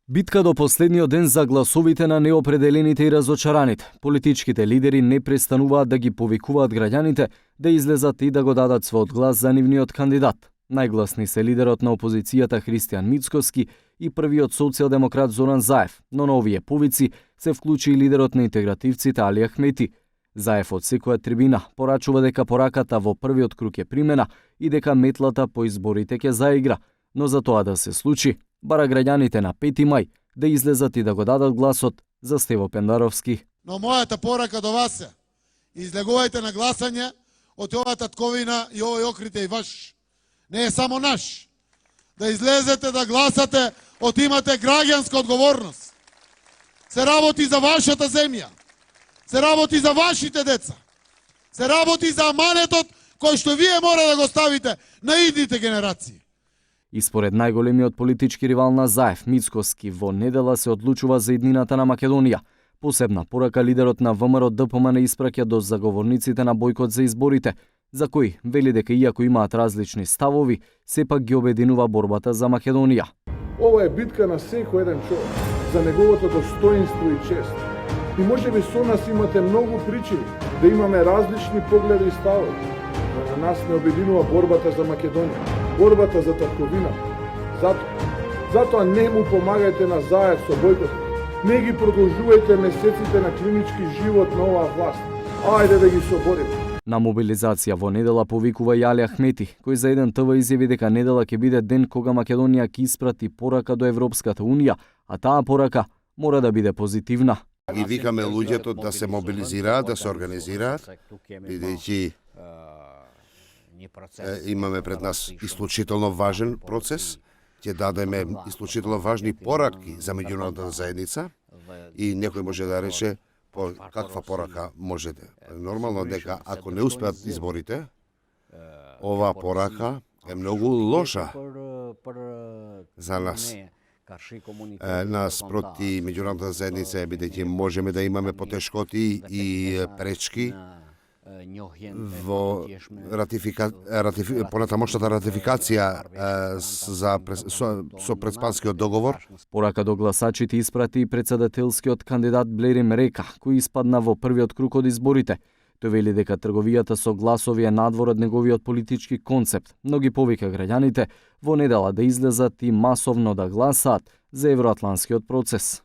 Битка до последниот ден за гласовите на неопределените и разочараните. Политичките лидери не престануваат да ги повикуваат граѓаните да излезат и да го дадат својот глас за нивниот кандидат. Најгласни се лидерот на опозицијата Христијан Мицкоски и првиот социјалдемократ Зоран Заев, но на овие повици се вклучи и лидерот на интегративците Али Ахмети. Заев од секоја трибина порачува дека пораката во првиот круг е примена и дека метлата по изборите ќе заигра, но за тоа да се случи, бара граѓаните на 5 мај да излезат и да го дадат гласот за Стево Пендаровски. Но мојата порака до вас е: излегувајте на гласање, од оваа татковина и овој окрит е и ваш. Не е само наш. Да излезете да гласате, од имате граѓанска одговорност. Се работи за вашата земја. Се работи за вашите деца. Се работи за аманетот кој што вие мора да го ставите на идните генерации. И според најголемиот политички ривал на Заев, Мицкоски, во недела се одлучува за иднината на Македонија. Посебна порака лидерот на ВМРО ДПМН испраќа до заговорниците на бојкот за изборите, за кои вели дека иако имаат различни ставови, сепак ги обединува борбата за Македонија. Ова е битка на секој еден човек за неговото достоинство и чест. И можеби со нас имате многу причини да имаме различни погледи и ставови. Но на нас не обединува борбата за Македонија, борбата за татковина. Затоа не му помагајте на Заев со бојкотот. Не ги продолжувајте месеците на клинички живот на оваа власт. Ајде да ги собориме. На мобилизација во недела повикува и Али Ахмети, кој за еден ТВ изјави дека недела ќе биде ден кога Македонија ќе испрати порака до Европската Унија, а таа порака мора да биде позитивна. Ги викаме луѓето да се мобилизираат, да се организираат, бидејќи имаме пред нас исклучително важен процес, ќе дадеме исклучително важни пораки за меѓународната заедница и некој може да рече каква порака може да. Нормално дека ако не успеат изборите, оваа порака е многу лоша за нас. Нас проти меѓународната заедница е бидејќи можеме да имаме потешкоти и пречки во понатамошната ратификација со предспанскиот договор. Порака до гласачите испрати и председателскиот кандидат Блерим Река, кој испадна во првиот круг од изборите. Тој вели дека трговијата со гласови е надвор од неговиот политички концепт, но ги повика граѓаните во недела да излезат и масовно да гласаат за евроатланскиот процес.